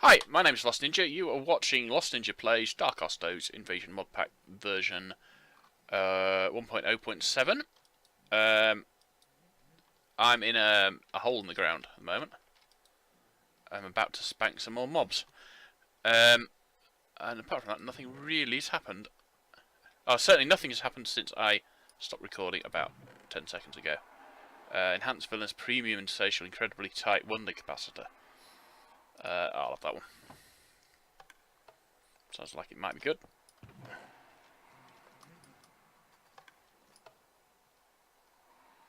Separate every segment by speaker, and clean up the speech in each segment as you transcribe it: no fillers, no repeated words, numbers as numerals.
Speaker 1: Hi, my name is Lost Ninja. You are watching Lost Ninja Plays Darkosto's Invasion Modpack version 1.0.7. I'm in a hole in the ground at the moment. I'm about to spank some more mobs. And apart from that, nothing really has happened. Oh, certainly nothing has happened since I stopped recording about 10 seconds ago. Enhanced Villainous Premium Interstitial Incredibly Tight Wonder Capacitor. I'll have that one. Sounds like it might be good.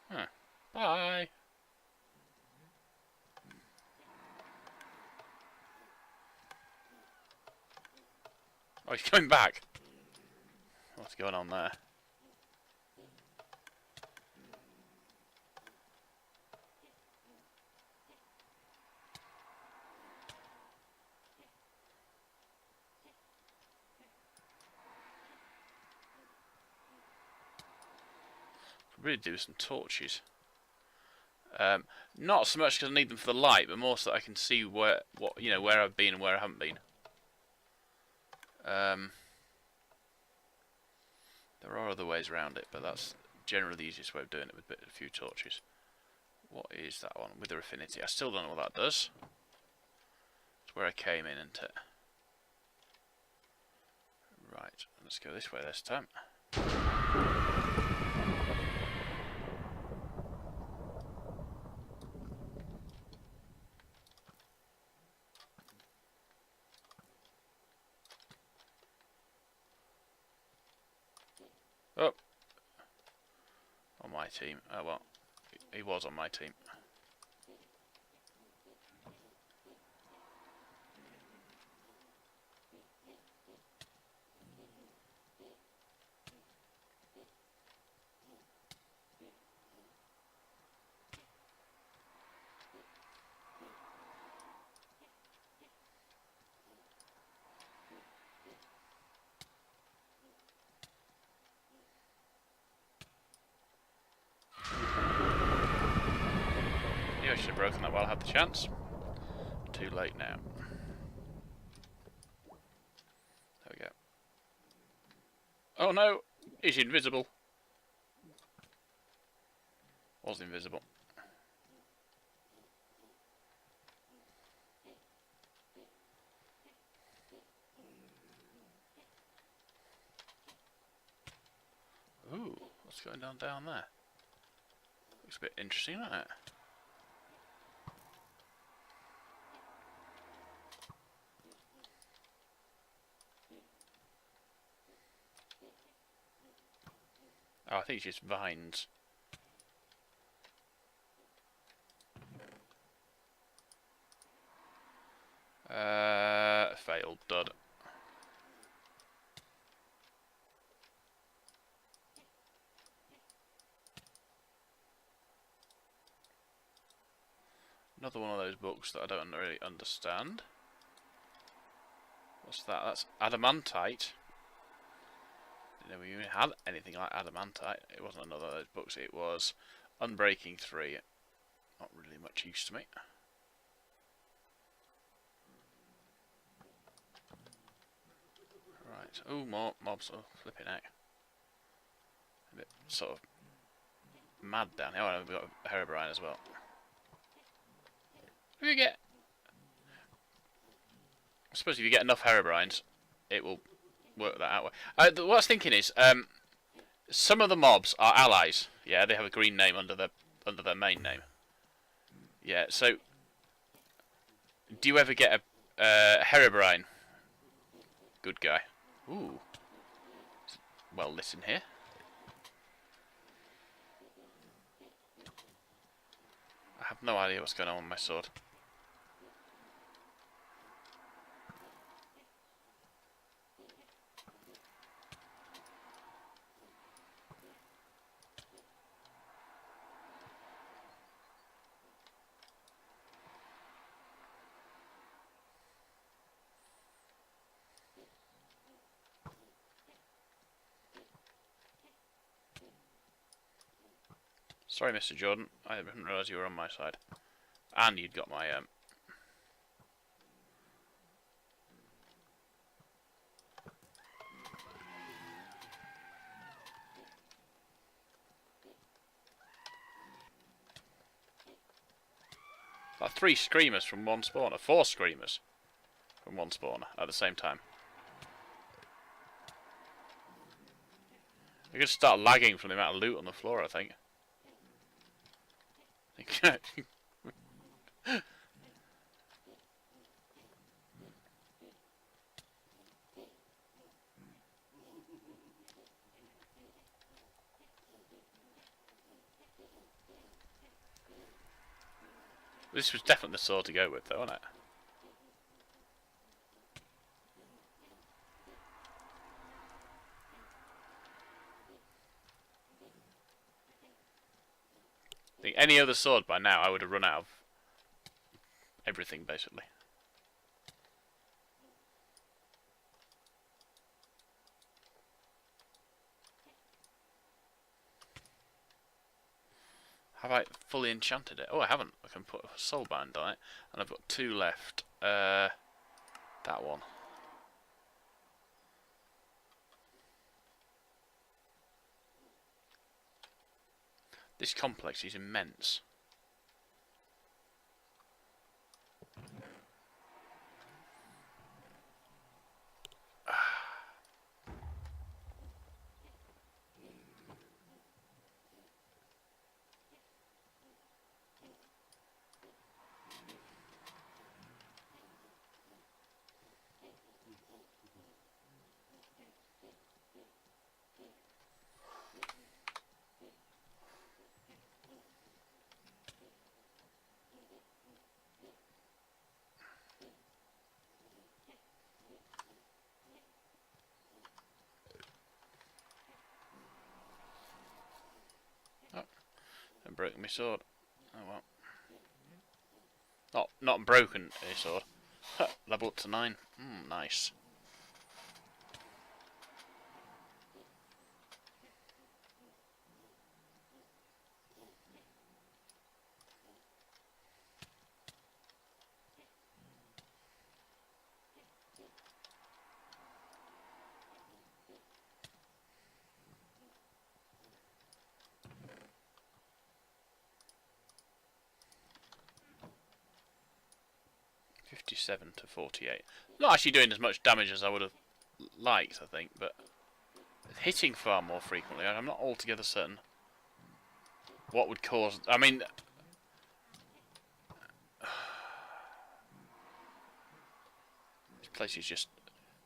Speaker 1: Huh. Bye. Oh, he's coming back. What's going on there? Could really do some torches. Not so much because I need them for the light, but more so that I can see where I've been and where I haven't been. There are other ways around it, but that's generally the easiest way of doing it with a few torches. What is that one with the affinity? I still don't know what that does. It's where I came in, isn't it? Right, let's go this way this time. Oh, on my team. Oh well, he was on my team. I should have broken that while I had the chance. Too late now. There we go. Oh no! He's invisible. Was invisible. Ooh, what's going on down there? Looks a bit interesting, doesn't it? Oh, I think it's just vines. Failed, dud. Another one of those books that I don't really understand. What's that? That's adamantite. Didn't know we even had anything like adamantite. It wasn't another of those books. It was Unbreaking 3. Not really much use to me. Right. Oh, more mobs. Oh, flipping heck. A bit sort of mad down here. Oh, we've got a Herobrine as well. If you get, I suppose if you get enough Herobrines, it will work that out. What I was thinking is, some of the mobs are allies. Yeah, they have a green name under their main name. Yeah. So, do you ever get a Herobrine? Good guy. Ooh. Well lit in here. I have no idea what's going on with my sword. Sorry, Mr. Jordan. I didn't realise you were on my side. And you'd got my Like 3 screamers from one spawner. 4 screamers from one spawner at the same time. You're going to start lagging from the amount of loot on the floor, I think. This was definitely the sword to go with, though, wasn't it? I think any other sword by now I would have run out of everything, basically. Have I fully enchanted it? Oh, I haven't. I can put a soulbind on it, and I've got 2 left. That one. This complex is immense. And broken my sword. Oh well. Not broken a sword. Level up to 9. Nice. .57 to 48. Not actually doing as much damage as I would have liked, I think, but hitting far more frequently. I'm not altogether certain what would cause... I mean... This place is just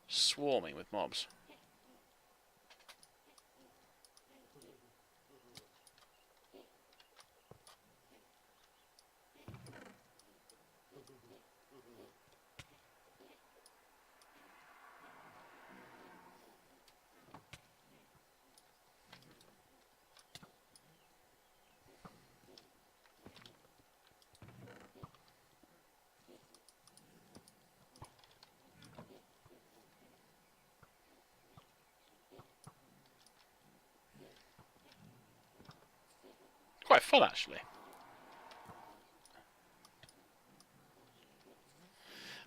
Speaker 1: swarming with mobs. Quite fun, actually.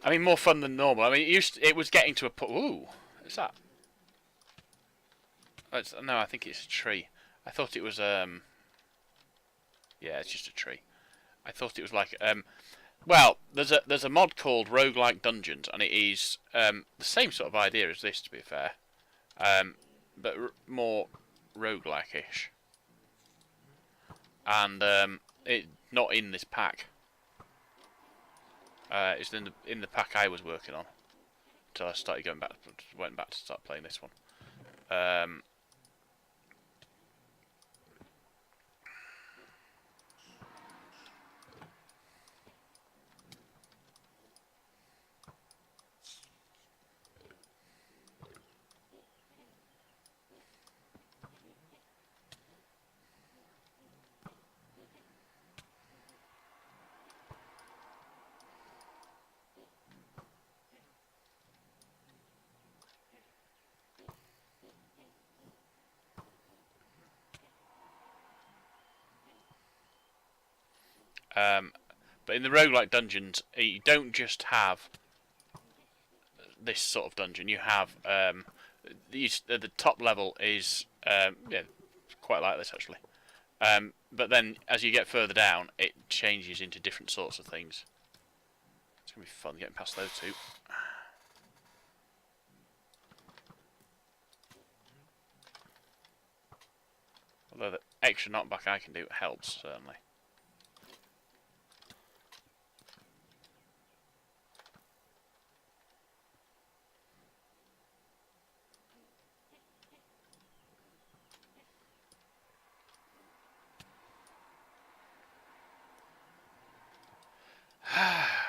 Speaker 1: I mean, more fun than normal. I mean, it was getting to a point... Ooh, what's that? Oh, no, I think it's a tree. I thought it was, Yeah, it's just a tree. I thought it was like, well, there's a mod called Roguelike Dungeons, and it is, the same sort of idea as this, to be fair. But more roguelike-ish. And it not in this pack. It's in the pack I was working on until I started went back to start playing this one. But in the roguelike dungeons, you don't just have this sort of dungeon. You have the top level is yeah, quite like this actually. But then, as you get further down, it changes into different sorts of things. It's going to be fun getting past those two. Although the extra knockback I can do helps, certainly.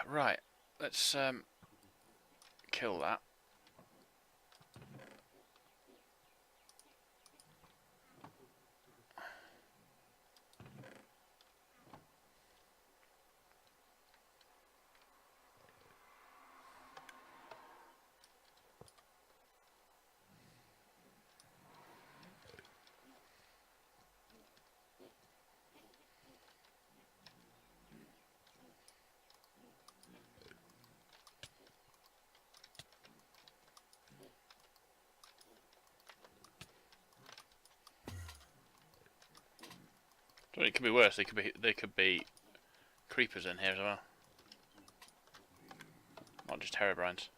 Speaker 1: Right, let's kill that. It could be worse. They could be creepers in here as well, not just Herobrines.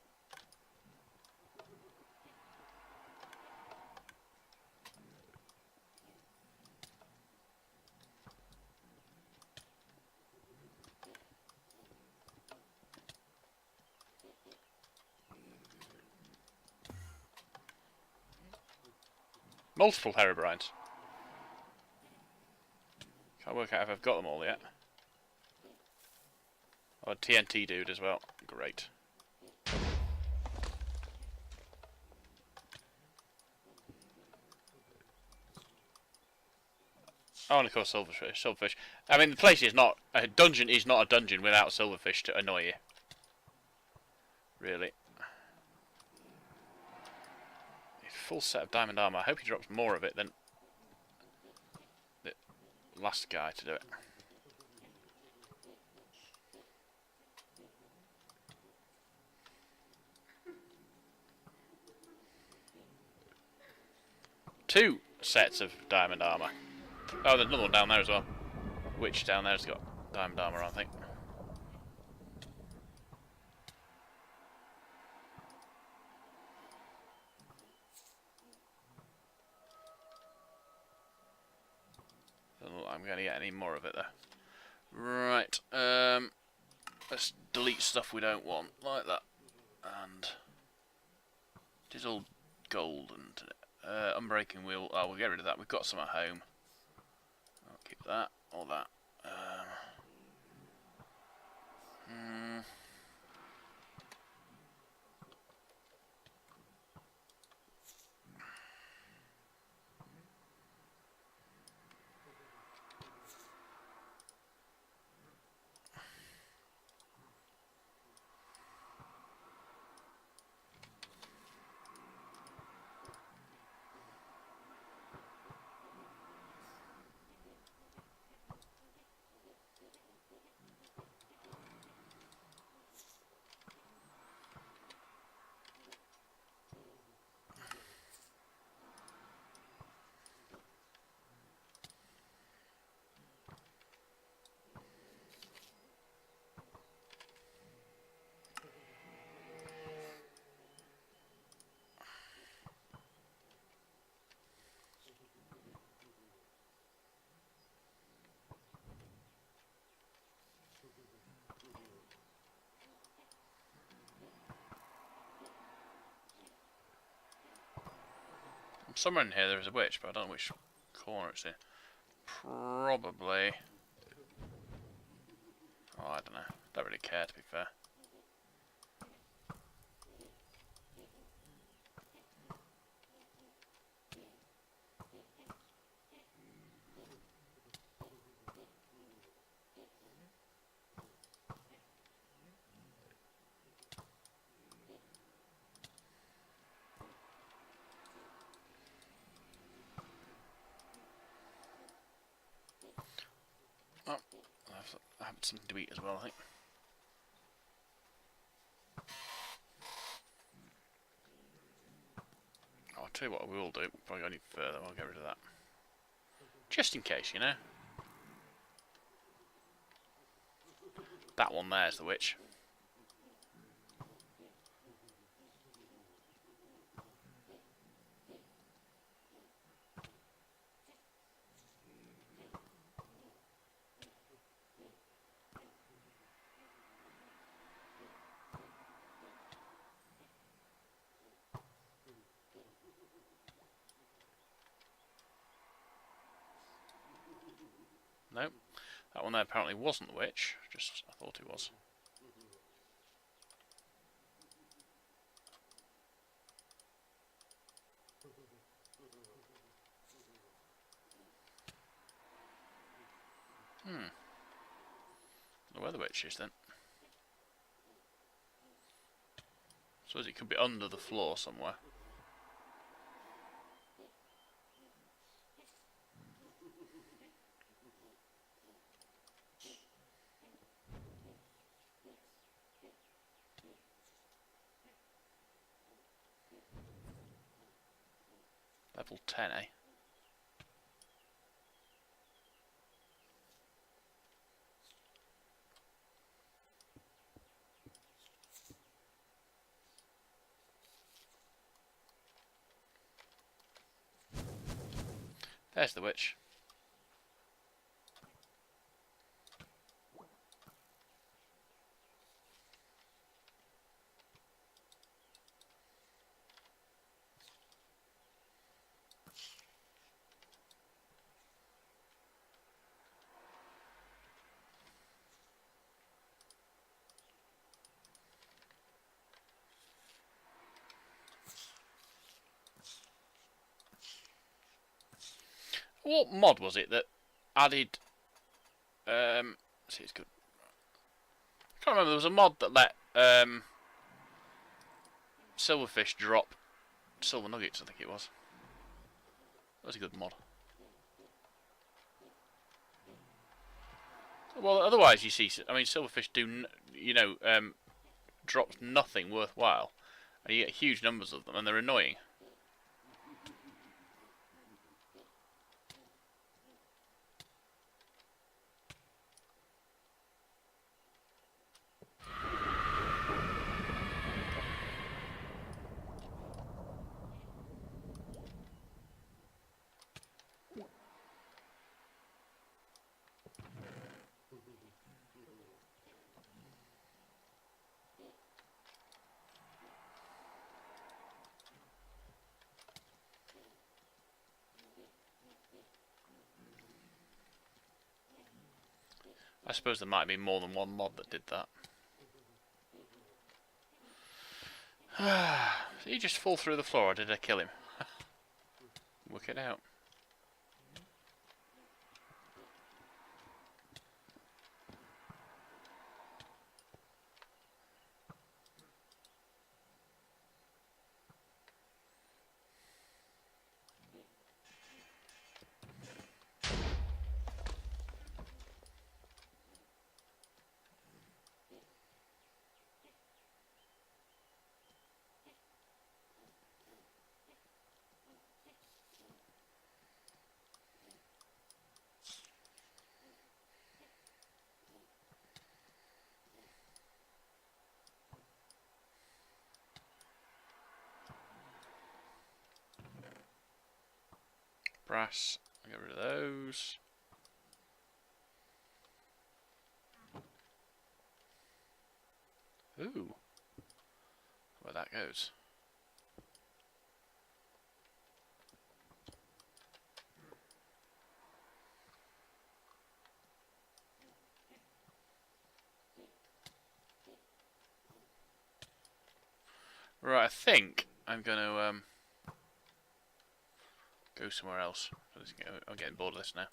Speaker 1: Multiple Herobrines. Can't work out if I've got them all yet. Oh, a TNT dude as well. Great. Oh, and of course silverfish. Silverfish. I mean, the place is not a dungeon. Is not a dungeon without silverfish to annoy you. Really. A full set of diamond armor. I hope he drops more of it than the last guy to do it. Two sets of diamond armor. Oh, there's another one down there as well. Which down there's got diamond armor, I think. Doesn't look like I'm going to get any more of it there. Right. Let's delete stuff we don't want, like that. And it is all golden. Unbreaking wheel. Oh, we'll get rid of that. We've got some at home. I'll keep that. All that. Somewhere in here there is a witch, but I don't know which corner it's in. Probably. Oh, I don't know. Don't really care, to be fair. Oh, I have something to eat as well, I think. Oh, I'll tell you what we will do. Probably go any further, I'll get rid of that. Just in case, you know. That one there's the witch. Nope. That one there apparently wasn't the witch. Just, I thought it was. I don't know where the witch is then. Suppose it could be under the floor somewhere. Level 10, eh? There's the witch. What mod was it that added... see, it's good. I can't remember, there was a mod that let silverfish drop silver nuggets, I think it was. That was a good mod. Well, otherwise you see, I mean, silverfish do, drop nothing worthwhile. And you get huge numbers of them, and they're annoying. I suppose there might be more than one mod that did that. Did he just fall through the floor, or did I kill him? Work it out. Brass, I'll get rid of those. Ooh, where that goes. Right, I think I'm going to go somewhere else. I'm getting bored of this now.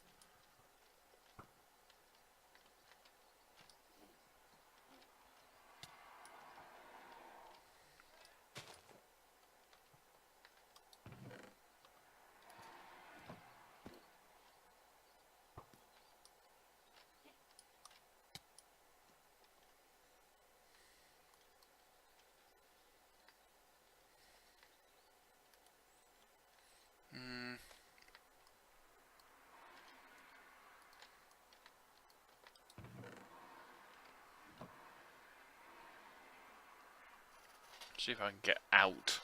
Speaker 1: See if I can get out.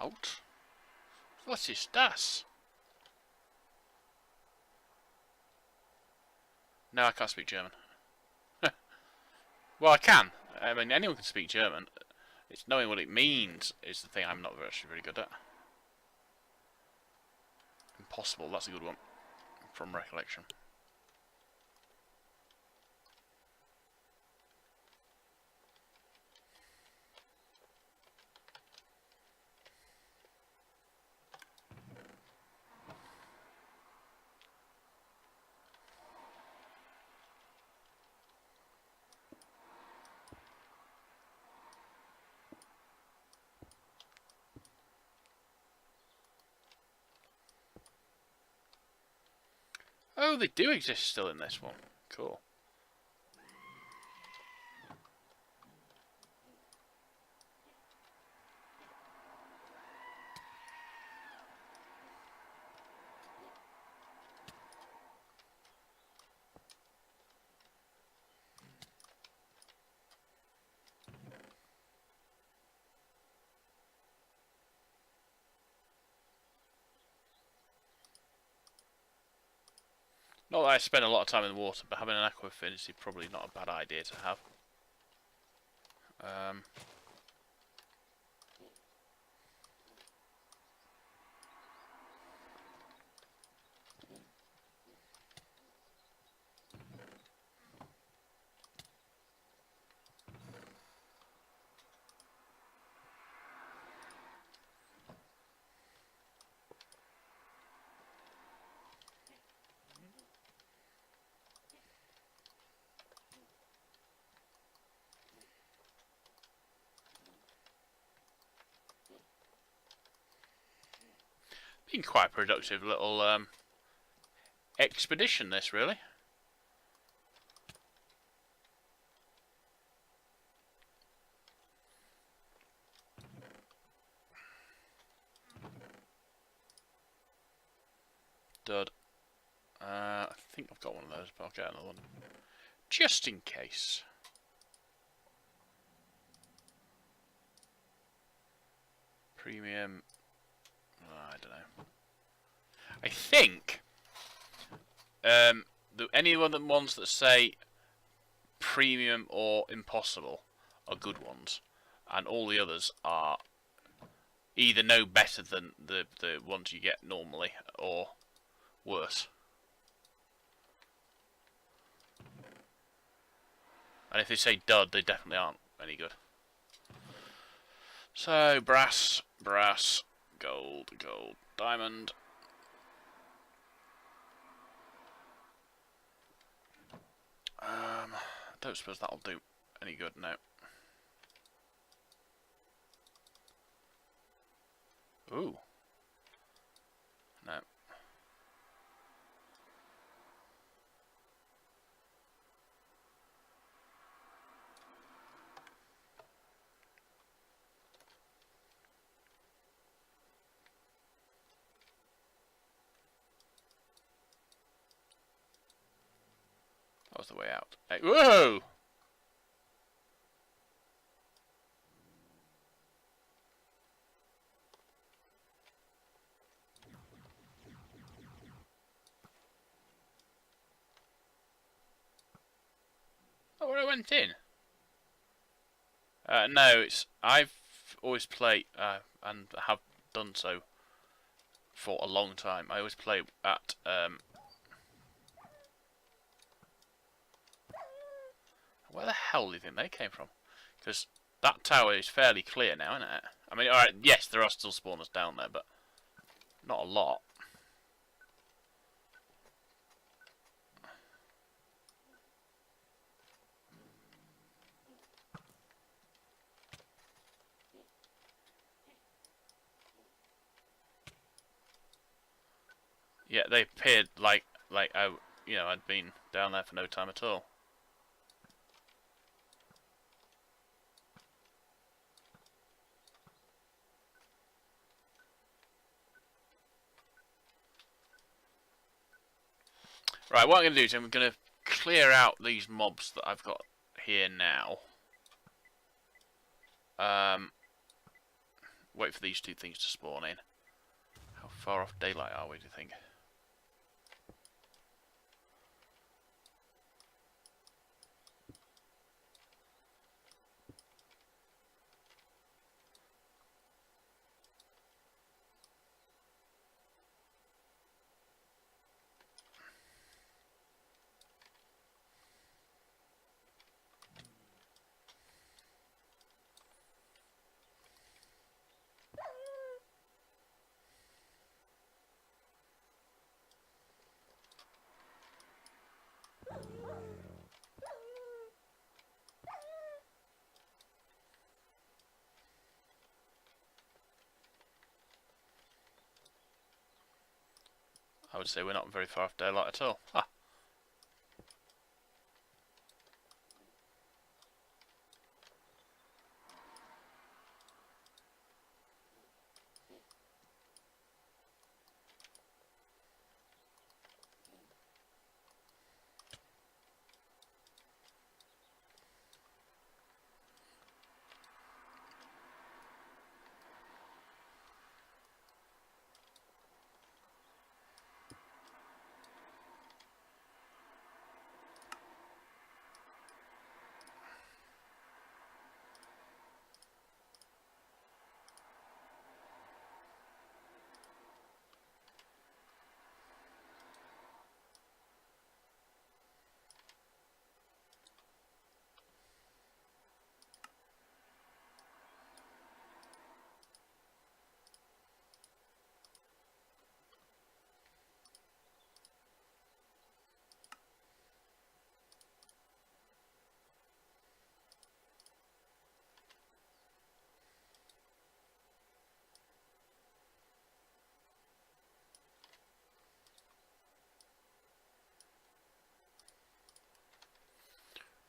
Speaker 1: Out? What is das? No, I can't speak German. Well, I can. I mean, anyone can speak German. It's knowing what it means is the thing I'm not actually very good at. Impossible, that's a good one. From recollection. Oh, they do exist still in this one. Cool. Not that I spend a lot of time in the water, but having an aqua affinity is probably not a bad idea to have. Been quite a productive little expedition, this, really. Dud. I think I've got one of those, but I'll get another one. Just in case. Premium. I don't know. I think any one of the ones that say premium or impossible are good ones, and all the others are either no better than the ones you get normally or worse. And if they say dud, they definitely aren't any good. So brass, brass, gold, gold, diamond. I don't suppose that'll do any good now. Ooh. No. That was the way out. Hey, whoa! Oh, where I went in? No, it's I've always played and have done so for a long time. I always play at where the hell do you think they came from? Because that tower is fairly clear now, isn't it? I mean, alright, yes, there are still spawners down there, but not a lot. Yeah, they appeared like you know, I'd been down there for no time at all. Right, what I'm going to do is I'm going to clear out these mobs that I've got here now. Wait for these two things to spawn in. How far off daylight are we, do you think? I would say we're not very far off daylight at all. Ah.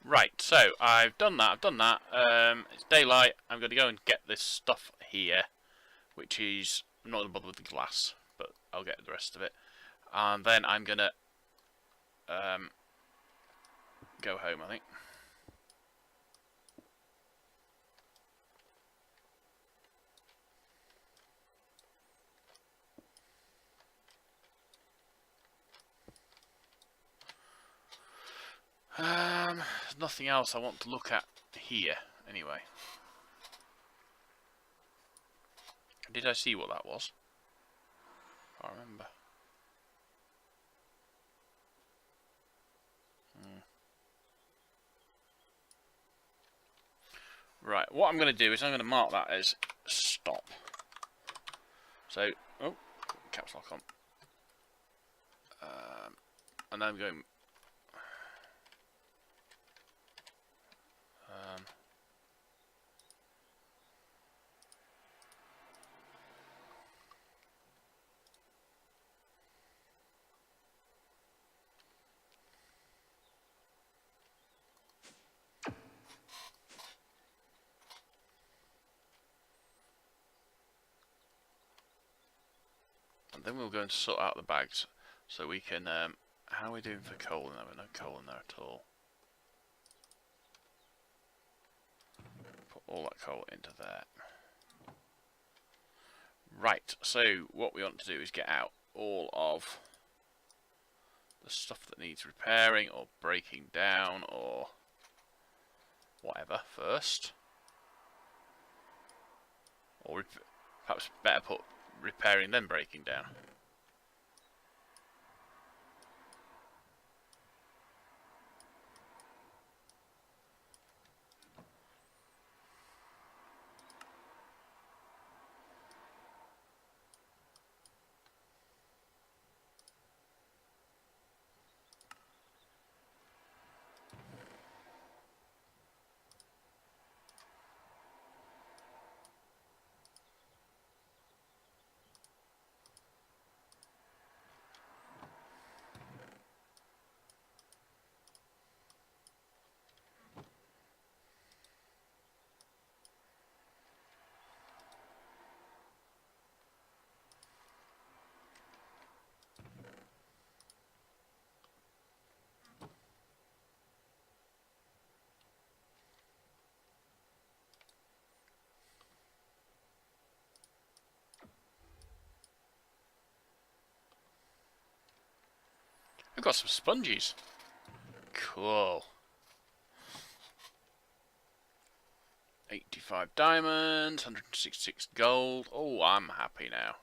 Speaker 1: Right, so I've done that. It's daylight. I'm going to go and get this stuff here, which is... I'm not going to bother with the glass, but I'll get the rest of it. And then I'm going to go home, I think. There's nothing else I want to look at here, anyway. Did I see what that was? I can't remember. Right, what I'm going to do is I'm going to mark that as stop. So, oh, caps lock on. And then I'm going... and then we'll go and sort out the bags so we can... how are we doing for coal in there? We've no coal in there at all. Put all that coal into there. Right, so what we want to do is get out all of the stuff that needs repairing or breaking down or whatever first. Or perhaps better put repairing then breaking down. We've got some sponges. Cool. 85 diamonds, 166 gold. Oh, I'm happy now.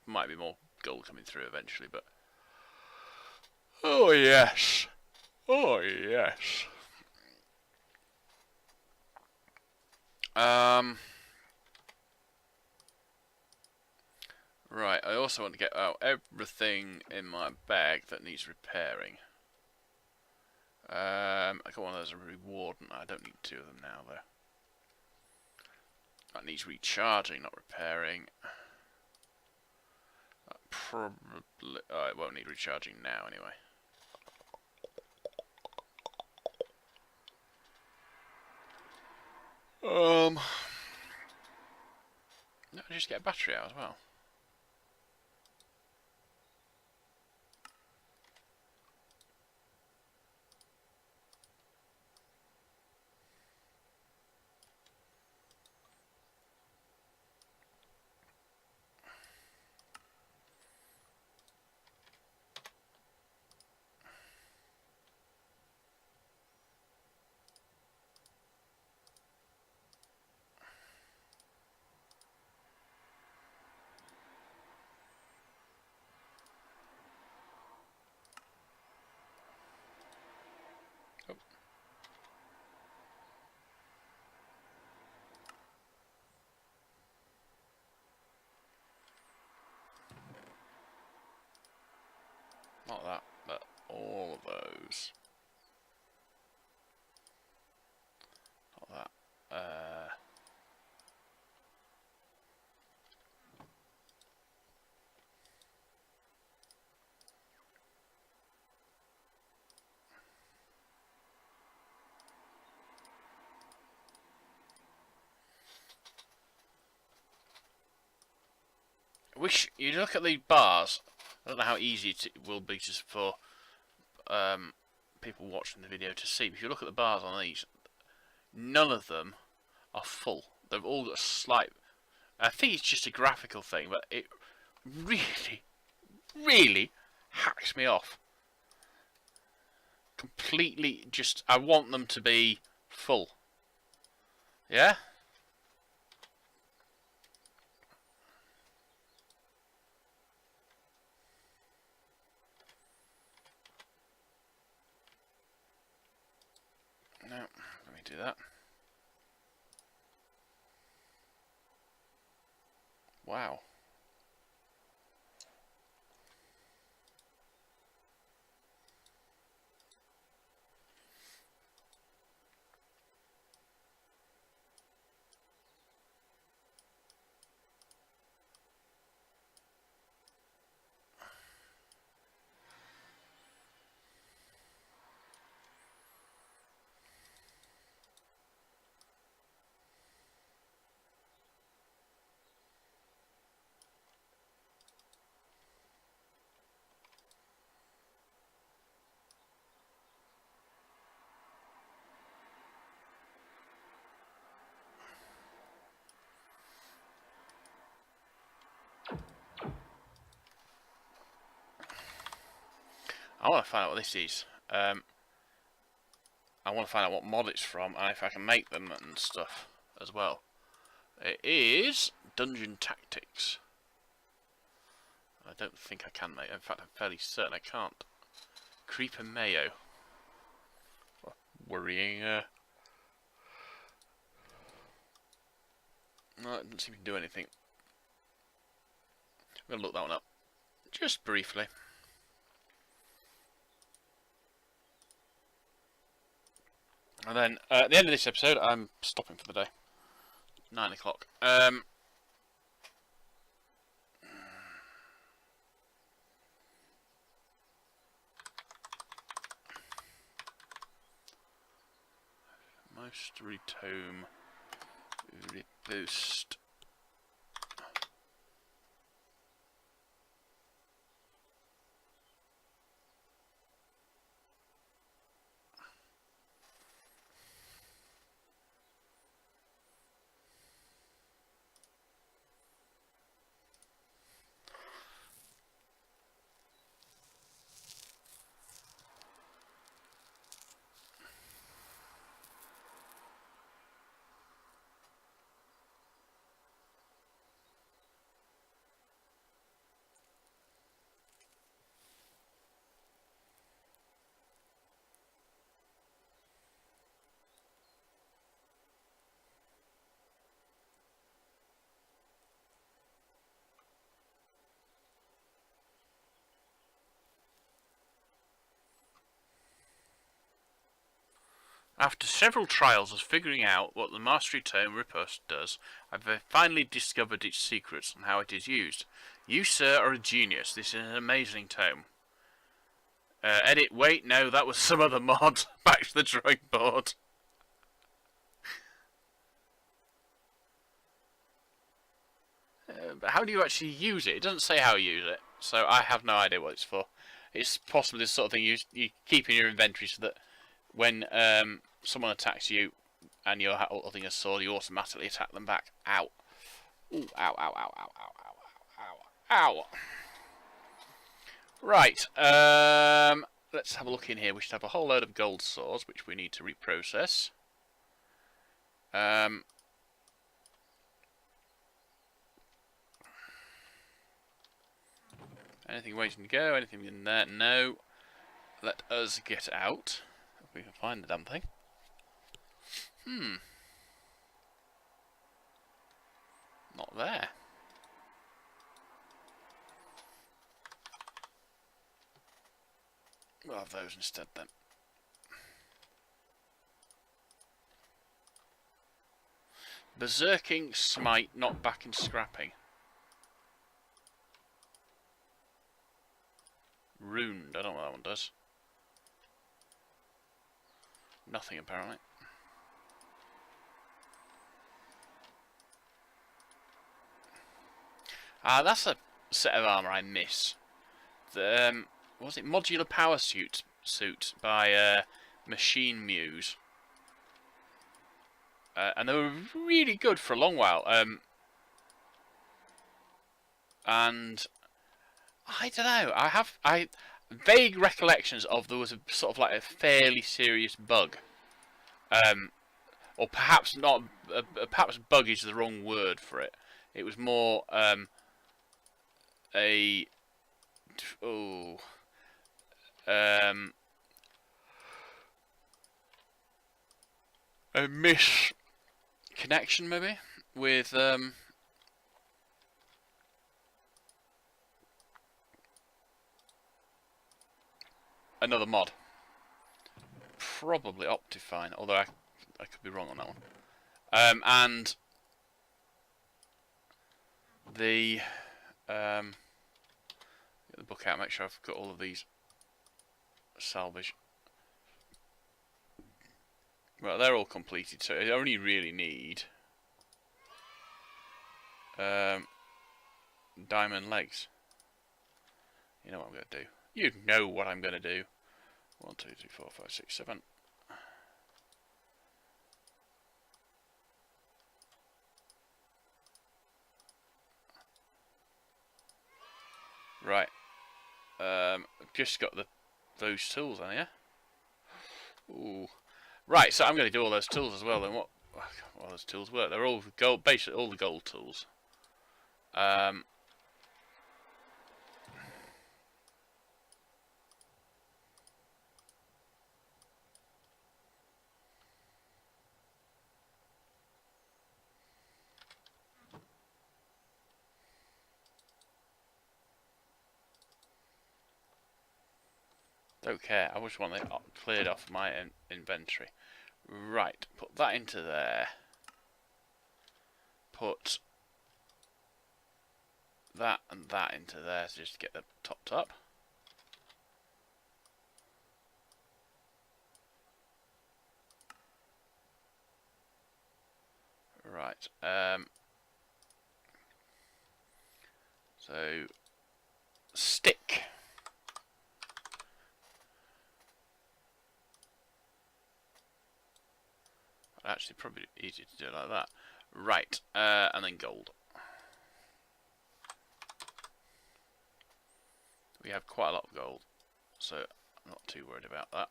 Speaker 1: Might be more gold coming through eventually, but... Oh, yes. Oh, yes. Right, I also want to get out everything in my bag that needs repairing. I got one of those reward, and I don't need two of them now, though. That needs recharging, not repairing. That probably... Oh, it won't need recharging now, anyway. No, I just get a battery out as well. Oh. Not that, but all of those. Not that. Wish you look at the bars. I don't know how easy it will be just for people watching the video to see. But if you look at the bars on these, none of them are full. They've all got a slight... I think it's just a graphical thing, but it really, really hacks me off. Completely just... I want them to be full. Yeah? No, let me do that. Wow. I want to find out what this is. I want to find out what mod it's from and if I can make them and stuff as well. It is Dungeon Tactics. I don't think I can make it. In fact, I'm fairly certain I can't. Creeper Mayo. Worrying. No, it doesn't seem to do anything. I'm going to look that one up. Just briefly. And then, at the end of this episode, I'm stopping for the day. 9 o'clock. Mastery Tome. Boost. After several trials of figuring out what the mastery tome Riposte does, I've finally discovered its secrets and how it is used. You, sir, are a genius. This is an amazing tome. Edit, wait, no, that was some other mod. Back to the drawing board. But how do you actually use it? It doesn't say how you use it, so I have no idea what it's for. It's possibly this sort of thing you keep in your inventory so that when someone attacks you and you're holding a sword, you automatically attack them back. Ow. Ooh, ow, ow, ow, ow, ow, ow, ow, ow. Right, let's have a look in here. We should have a whole load of gold swords, which we need to reprocess. Anything waiting to go? Anything in there? No. Let us get out. If we can find the damn thing. Not there. We'll have those instead then. Berserking Smite, not back in scrapping. Runed, I don't know what that one does. Nothing apparently. Ah, that's a set of armour I miss. The what was it? Modular Power Suit by Machine Muse. And they were really good for a long while. And I don't know. I have vague recollections of there was a sort of like a fairly serious bug, or perhaps not. Perhaps bug is the wrong word for it. It was more a misconnection maybe with another mod. Probably Optifine, although I could be wrong on that one. And the get the book out, make sure I've got all of these salvage. Well, they're all completed, so I only really need diamond legs. You know what I'm going to do. You know what I'm going to do. 1, 2, 3, 4, 5, 6, 7. Right. I've just got those tools on here. Ooh. Right, so I'm going to do all those tools as well. Then what those tools work? They're all gold, basically all the gold tools. Don't care. I just want it cleared off my inventory. Right, put that into there. Put that and that into there to just get them topped up. Right. So stick. Actually, probably easier to do it like that. Right, and then gold. We have quite a lot of gold, so I'm not too worried about that.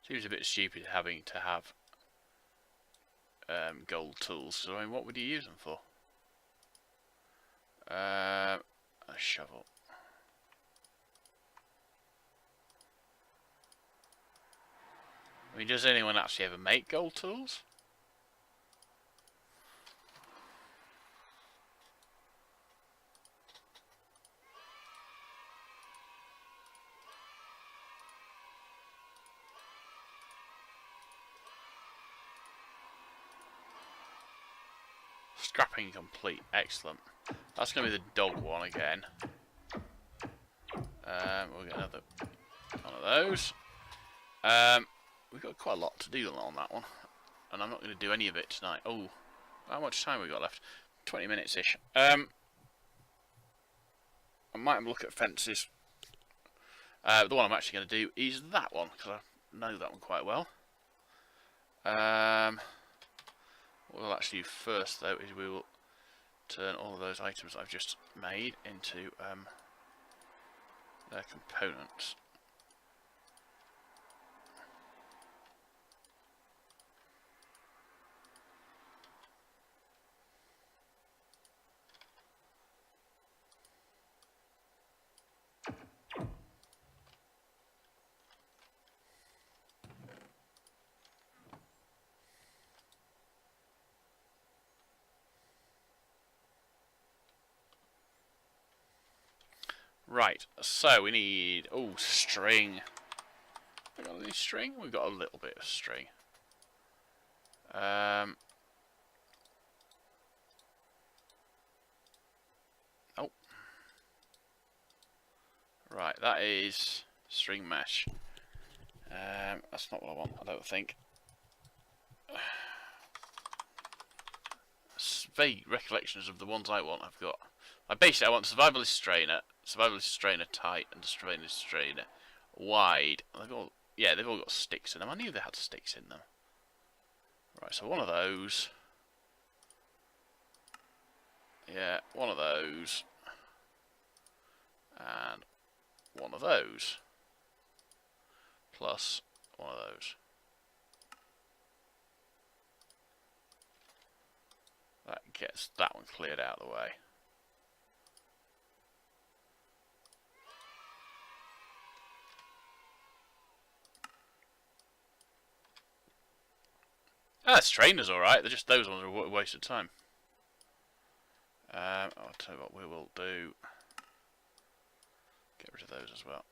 Speaker 1: Seems a bit stupid having to have gold tools. So I mean, what would you use them for? A shovel. I mean, does anyone actually ever make gold tools? Scrapping complete. Excellent. That's going to be the dog one again. We'll get another one of those. We've got quite a lot to do on that one. And I'm not going to do any of it tonight. Oh, how much time have we got left? 20 minutes-ish. I might have a look at fences. The one I'm actually going to do is that one, because I know that one quite well. What we'll actually do first, though, is we will turn all of those items I've just made into their components. Right, so we need, string. We got any string? We've got a little bit of string. Oh. Right, that is string mesh. That's not what I want, I don't think. Vague recollections of the ones I want I've got. Basically I want survivalist strainer tight, and survivalist strainer wide. They've all got sticks in them. I knew they had sticks in them. Right, so one of those. Yeah, one of those. And one of those. Plus one of those. That gets that one cleared out of the way. Strainers alright, they're just those ones are a waste of time. I'll tell you what we will do. Get rid of those as well.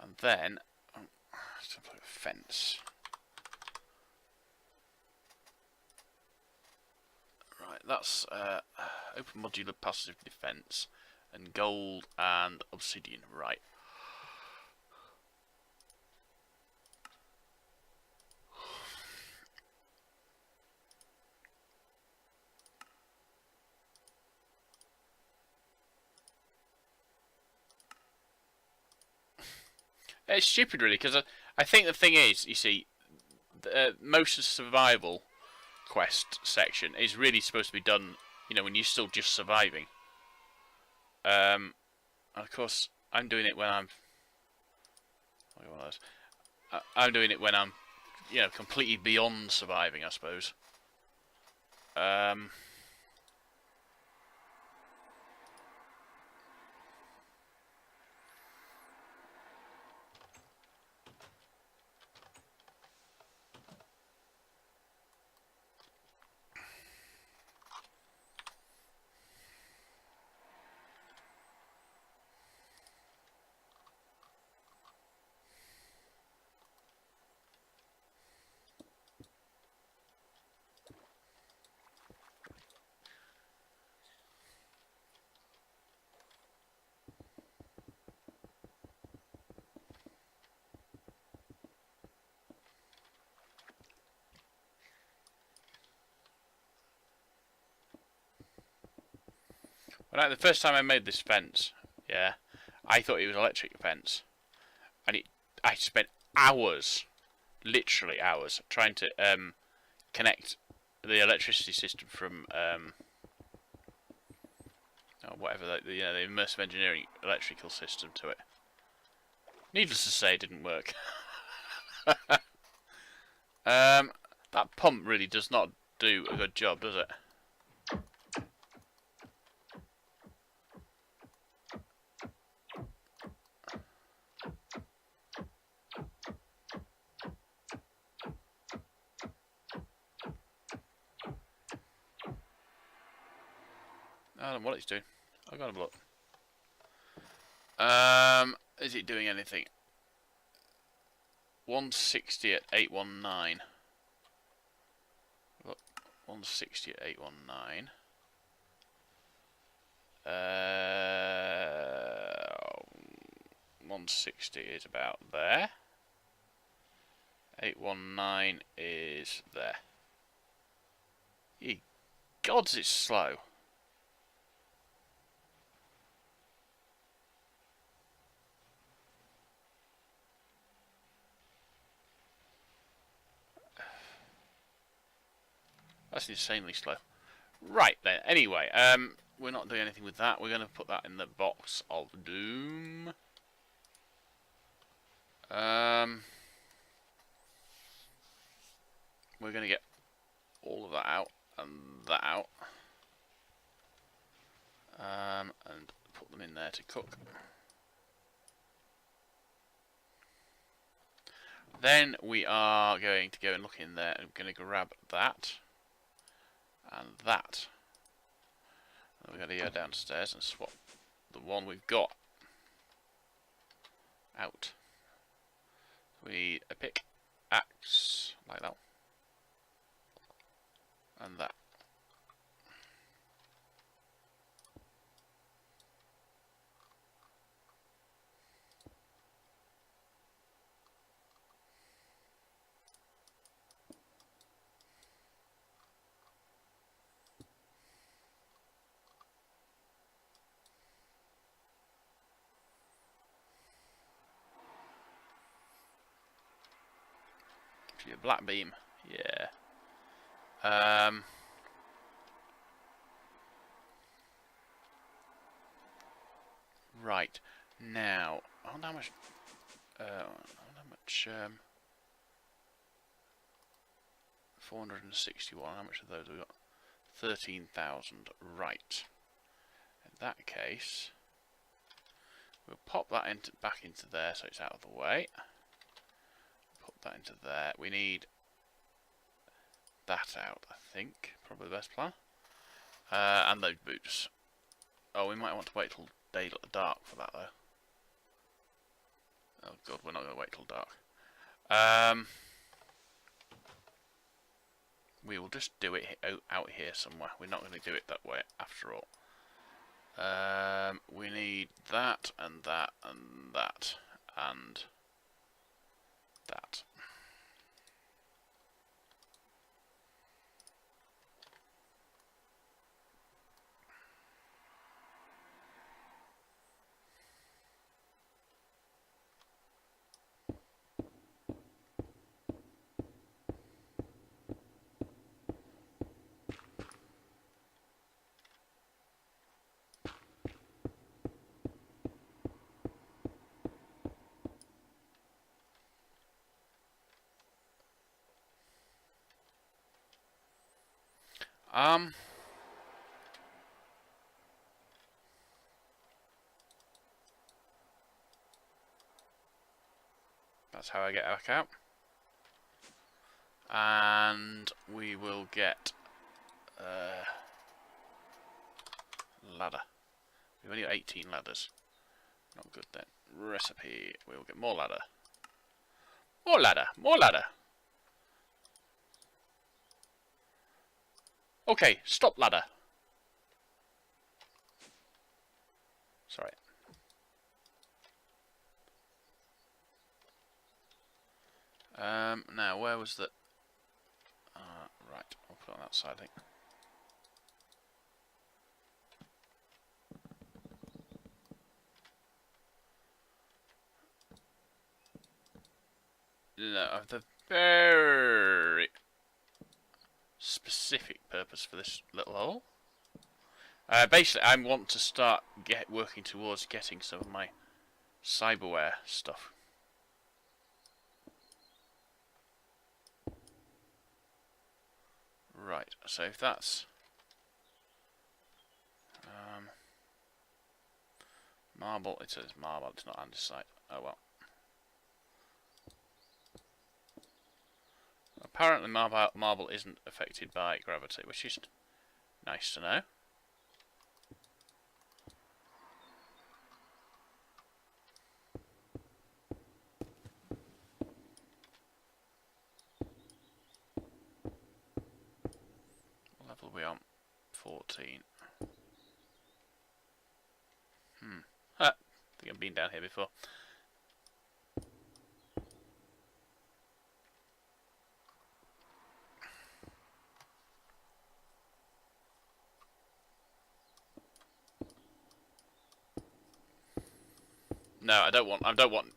Speaker 1: And then, let's put a fence. Right, that's open modular passive defense, and gold and obsidian. Right. It's stupid, really, because I think the thing is, you see, most of the survival quest section is really supposed to be done, when you're still just surviving. And of course, I'm doing it when I'm. I'm doing it when I'm, completely beyond surviving, I suppose. The first time I made this fence, I thought it was electric fence, and I spent hours, literally hours, trying to connect the electricity system from whatever the immersive engineering electrical system to it. Needless to say, it didn't work. That pump really does not do a good job, does it? I don't know what it's doing. I've got to look. Is it doing anything? 160 at 819. Look, 160 at 819. 160 is about there. 819 is there. Ye gods, it's slow. That's insanely slow. Right then, anyway, we're not doing anything with that. We're going to put that in the box of doom. We're going to get all of that out and that out. And put them in there to cook. Then we are going to go and look in there and we're going to grab that and that. And we're going to go downstairs and swap the one we've got out. We need a pickaxe like that. And that. A black beam, yeah. Right now, I wonder how much. 461. How much of those have we got? 13,000. Right. In that case, we'll pop that back into there so it's out of the way. Put that into there. We need that out, I think. Probably the best plan. And those boots. Oh, we might want to wait till dark for that, though. Oh, God, we're not going to wait till dark. We will just do it out here somewhere. We're not going to do it that way, after all. We need that, and that, and that, and that. That's how I get back out. And we will get ladder. We've only got 18 ladders. Not good then. Recipe. We will get more ladder. More ladder. More ladder. Okay, stop ladder. Sorry. Now, where was the... right, I'll put it on that side, I think. No, I have the very specific purpose for this little hole. Basically, I want to start working towards getting some of my cyberware stuff. Right, so if that's marble, it says marble, it's not andesite. Oh well. Apparently marble isn't affected by gravity, which is nice to know. we on? 14. I think I've been down here before. No, I don't want.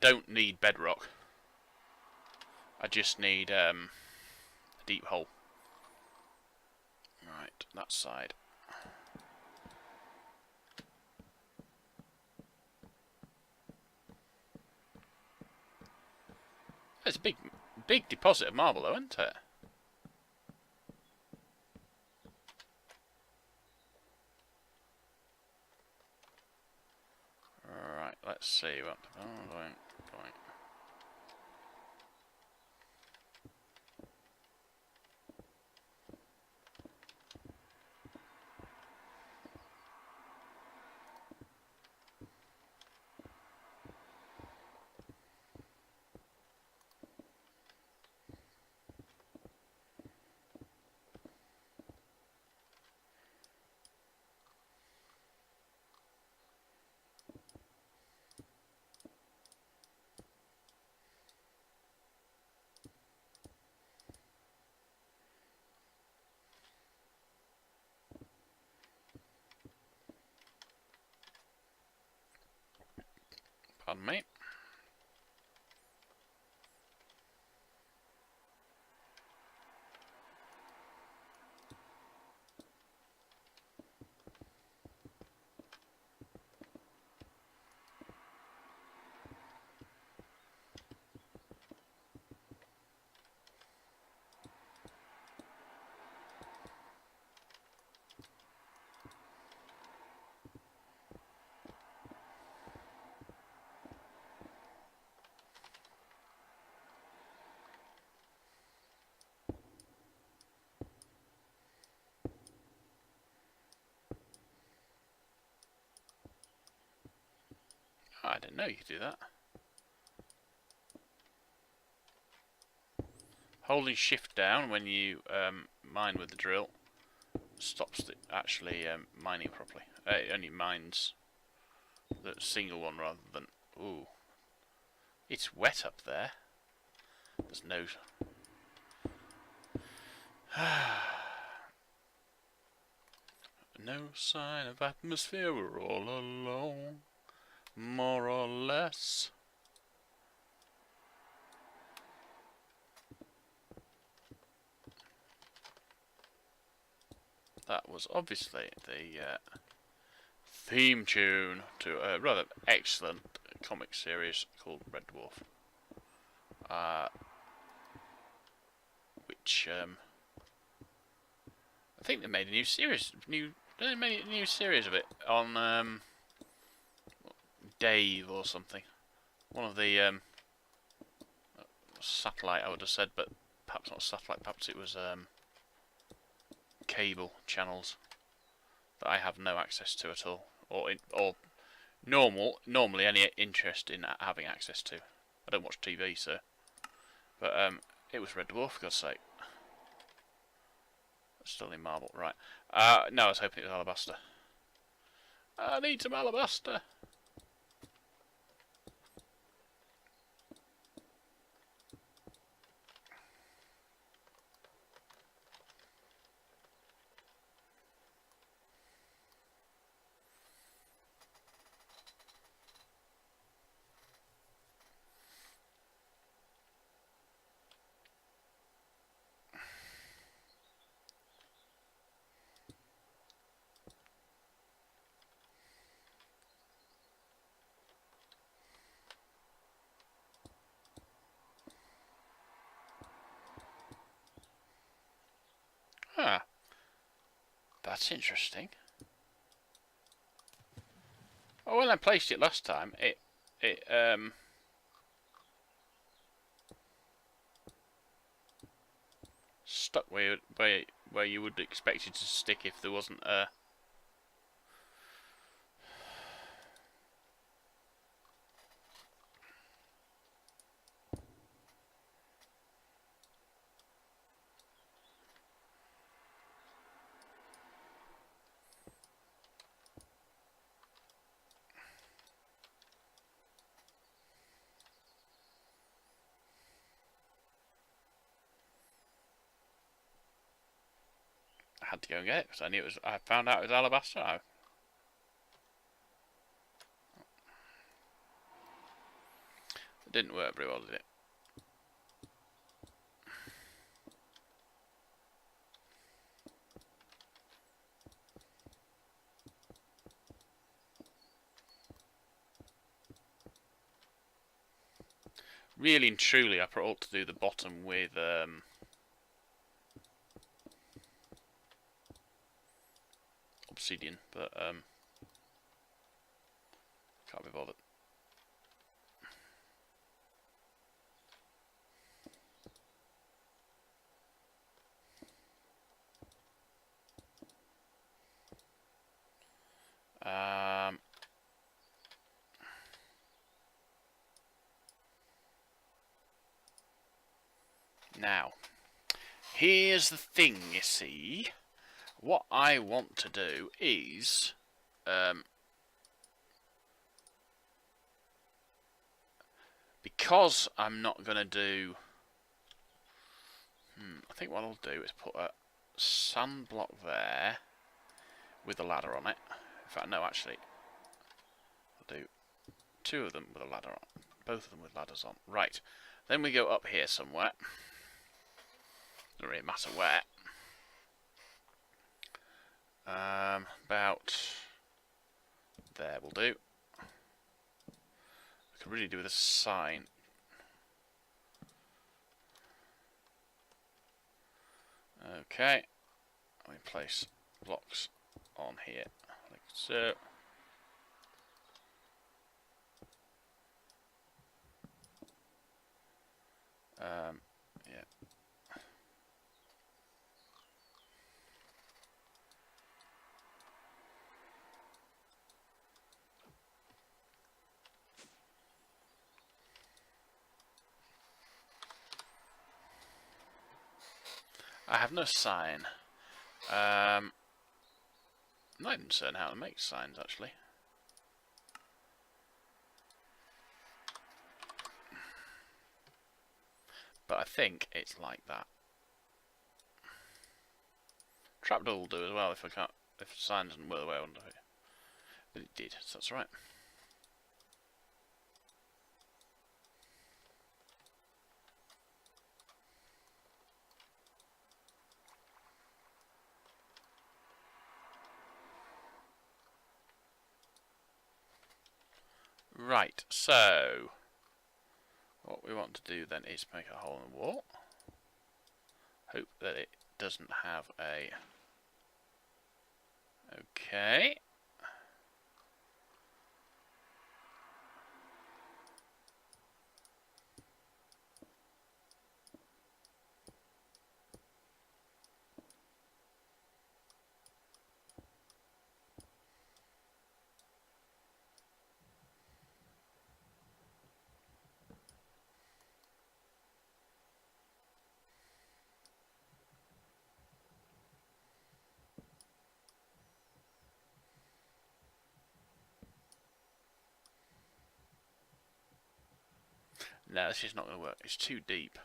Speaker 1: Don't need bedrock. I just need a deep hole. Right, that side. It's a big deposit of marble, though, isn't it? Right, let's see what. Going. Pardon me. Oh, I didn't know you could do that. Holding shift down when you mine with the drill stops it actually mining properly. It only mines the single one rather than... Ooh. It's wet up there. There's no... No sign of atmosphere, we're all alone. More or less. That was obviously the theme tune to a rather excellent comic series called Red Dwarf, which I think they made a new series, they made a new series of it on Dave or something. One of the satellite, I would have said, but perhaps not satellite. Perhaps it was cable channels that I have no access to at all, or normally any interest in having access to. I don't watch TV, so. But it was Red Dwarf, for God's sake. Still in marble, right? No, I was hoping it was alabaster. I need some alabaster. Ah, that's interesting. Oh, when I placed it last time, it stuck where you would expect it to stick if there wasn't a. had to go and get it because I knew it was. I found out it was alabaster. It didn't work very well, did it? Really and truly, I ought to do the bottom with obsidian, but can't be bothered. Now, here's the thing, you see. What I want to do is because I'm not going to do... I think what I'll do is put a sand block there with a ladder on it. In fact, no, actually, I'll do 2 of them with a ladder on. Both of them with ladders on. Right. Then we go up here somewhere. Doesn't really matter where. About there will do. I could really do with a sign. Okay. Let me place blocks on here, like so. Yeah. I have no sign. I'm not even certain how to make signs, actually. But I think it's like that. Trapdoor will do as well if I can't, if the sign doesn't work the way I want it. But it did, so that's right. Right, so what we want to do then is make a hole in the wall. Hope that it doesn't have a... Okay. No, this is not going to work. It's too deep.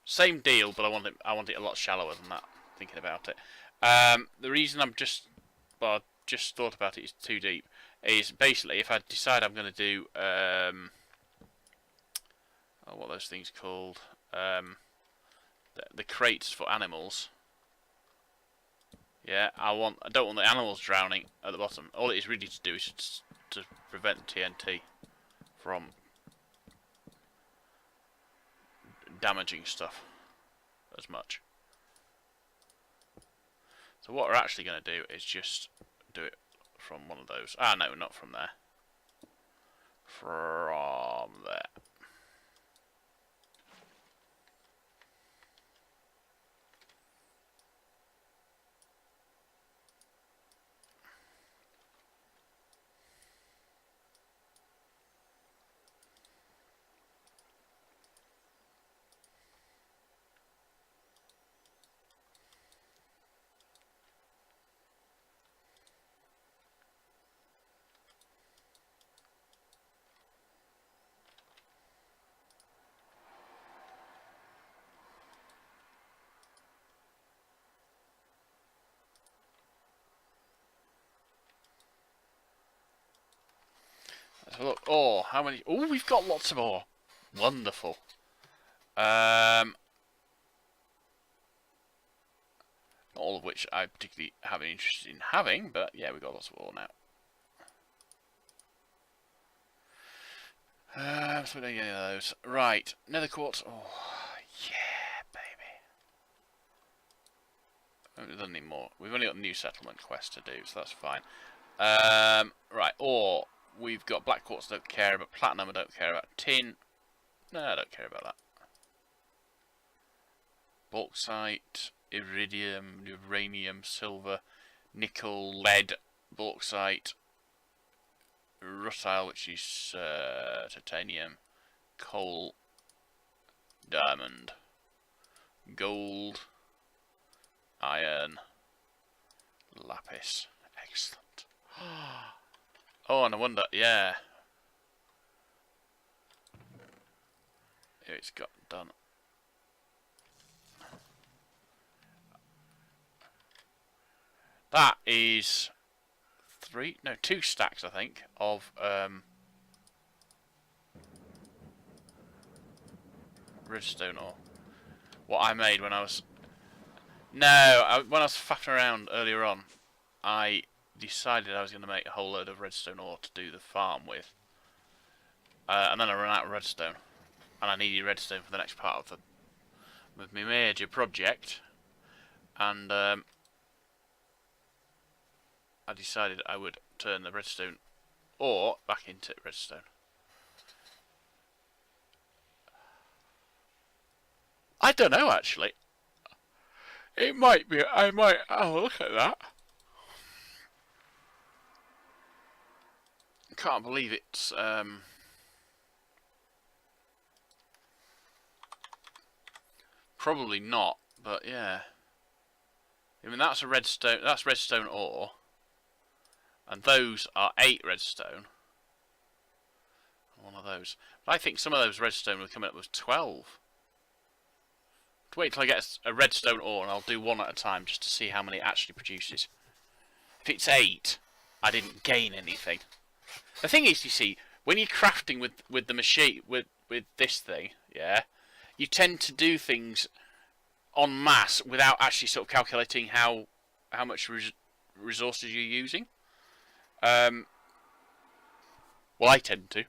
Speaker 1: Same deal, but I want it a lot shallower than that. Thinking about it, the reason I just thought about it is too deep. Is basically if I decide I'm going to do what are those things called? The crates for animals. Yeah, I don't want the animals drowning at the bottom. All it is really to do is to prevent TNT from damaging stuff as much. So what we're actually going to do is just do it from one of those. Ah, no, not from there. From there. have a look. Oh, how many? Oh, we've got lots of ore. Wonderful. Not all of which I particularly have an interest in having, but yeah, we've got lots of ore now. So we don't get any of those. Right, nether quartz. Oh, yeah, baby. We haven't done any more. We've only got a new settlement quest to do, so that's fine. Right, ore. We've got black quartz, I don't care about. Platinum, I don't care about. Tin. No, I don't care about that. Bauxite, iridium, uranium, silver, nickel, lead, bauxite, rutile, which is titanium, coal, diamond, gold, iron, lapis. Excellent. Oh, and I wonder, yeah. Here it's got done. That is 2 stacks, I think, of redstone ore. What I made when I was... when I was faffing around earlier on, I decided I was going to make a whole load of redstone ore to do the farm with. And then I ran out of redstone. And I needed redstone for the next part of my major project. And I decided I would turn the redstone ore back into redstone. I don't know, actually. It might be. I might have a look at that. Can't believe it's probably not, but yeah. I mean, that's a redstone. That's redstone ore, and those are 8 redstone. One of those. But I think some of those redstone will come up with 12. Wait till I get a redstone ore, and I'll do one at a time just to see how many it actually produces. If it's 8, I didn't gain anything. The thing is, you see, when you're crafting with the machine, with this thing, yeah, you tend to do things en masse without actually sort of calculating how much resources you're using. Well, I tend to.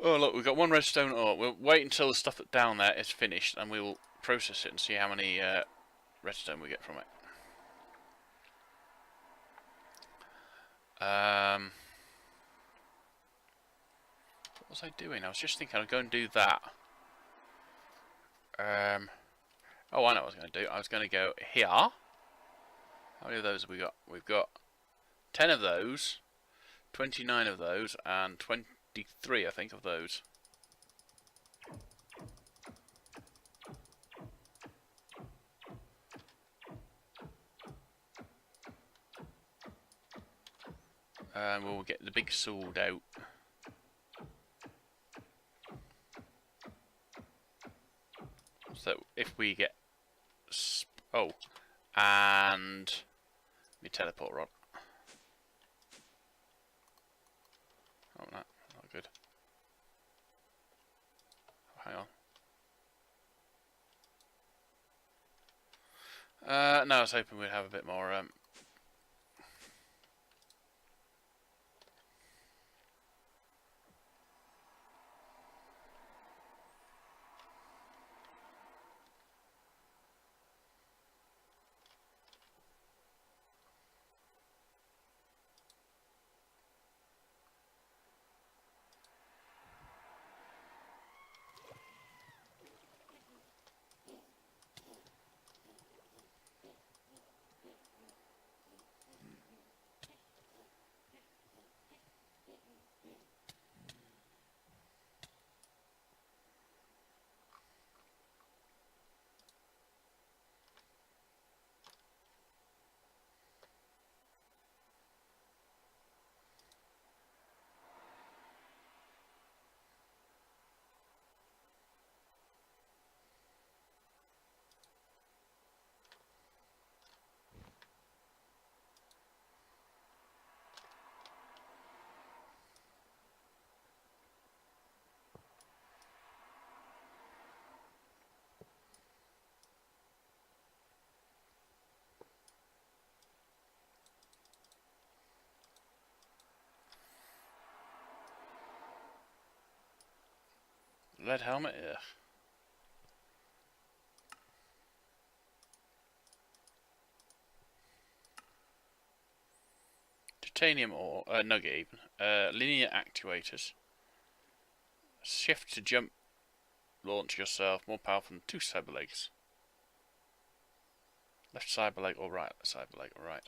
Speaker 1: Oh, look, we've got 1 redstone ore. We'll wait until the stuff that's down there is finished, and we will process it and see how many redstone we get from it. What was I doing? I was just thinking I'd go and do that. Oh, I know what I was going to do. I was going to go here. How many of those have we got? We've got 10 of those, 29 of those, and 23, I think, of those. And we'll get the big sword out. So if we get... Oh, and... me teleport rod. Oh, no, not good. Oh, hang on. No, I was hoping we'd have a bit more... Lead helmet? Ugh. Titanium ore, nugget even. Linear actuators. Shift to jump. Launch yourself. More powerful than 2 cyber legs. Left cyber leg or right cyber leg? Right.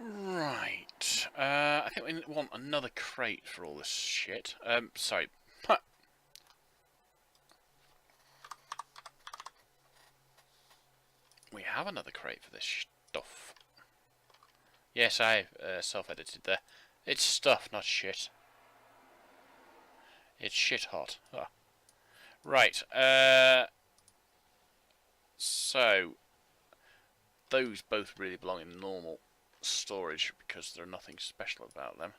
Speaker 1: Right. I think we want another crate for all this shit. Sorry. We have another crate for this stuff. Yes, I self-edited there. It's stuff, not shit. It's shit hot. Oh. Right. So those both really belong in normal storage because there's nothing special about them.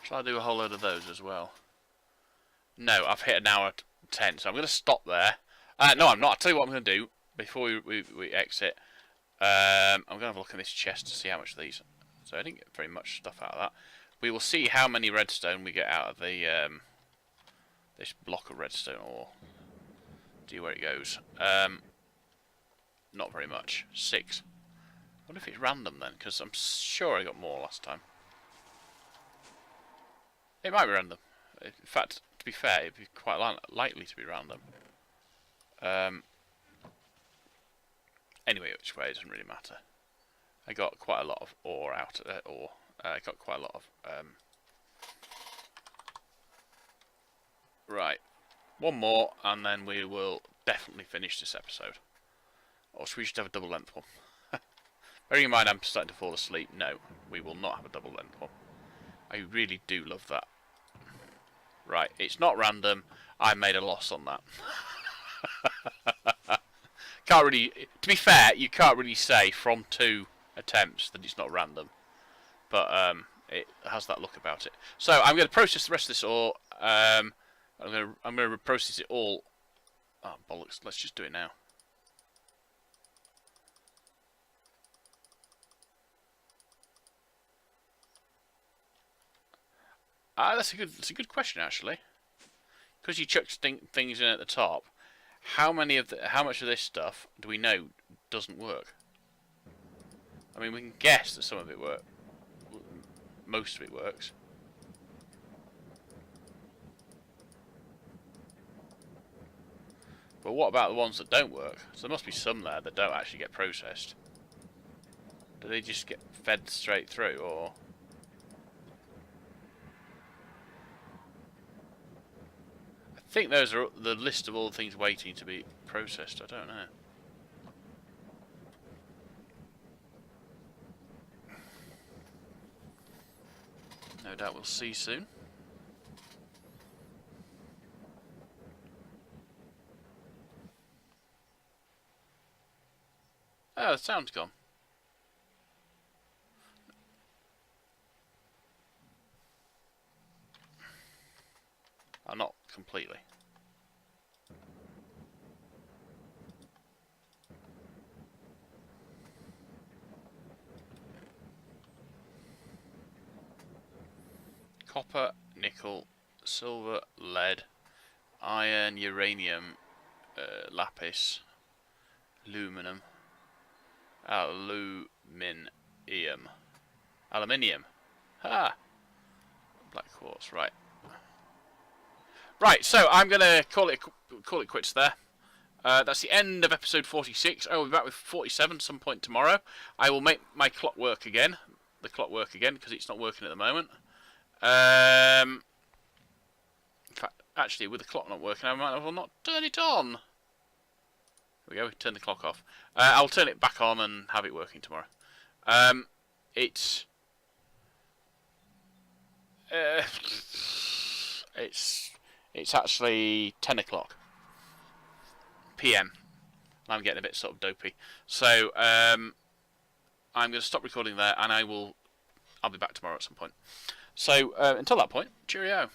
Speaker 1: Shall I do a whole load of those as well? No, I've hit an hour 10, so I'm going to stop there. No, I'm not. I'll tell you what I'm going to do before we exit. I'm going to have a look in this chest to see how much of these. So I didn't get very much stuff out of that. We will see how many redstone we get out of the this block of redstone, or see where it goes. Not very much. 6. I wonder if it's random then, because I'm sure I got more last time. It might be random. In fact, to be fair, it'd be quite likely to be random. Anyway, which way, it doesn't really matter. I got quite a lot of ore out of ore. I got quite a lot of right. One more, and then we will definitely finish this episode. Or should we just have a double length one? Bearing in mind I'm starting to fall asleep. No, we will not have a double length one. I really do love that. Right, it's not random. I made a loss on that. Can't really. To be fair, you can't really say from 2 attempts that it's not random, but it has that look about it. So I'm going to process the rest of this ore. I'm going to process it all. Oh bollocks! Let's just do it now. That's a good question actually. because you chuck things in at the top. How much of this stuff do we know doesn't work? I mean, we can guess that some of it works. Most of it works. But what about the ones that don't work? So there must be some there that don't actually get processed. Do they just get fed straight through, or...? I think those are the list of all the things waiting to be processed. I don't know. No doubt we'll see soon. Oh, the sound's gone. Oh, not completely. Copper, nickel, silver, lead, iron, uranium, lapis, aluminum, aluminium. Ha! Black quartz. Right. Right. So I'm gonna call it quits there. That's the end of episode 46. I will be back with 47 some point tomorrow. I will make my clock work again. The clock work again because it's not working at the moment. In fact, actually, with the clock not working, I might as well not turn it on. Here we go. Turn the clock off. I'll turn it back on and have it working tomorrow. It's actually 10 o'clock PM. I'm getting a bit sort of dopey, so I'm going to stop recording there, and I'll be back tomorrow at some point. So until that point, cheerio.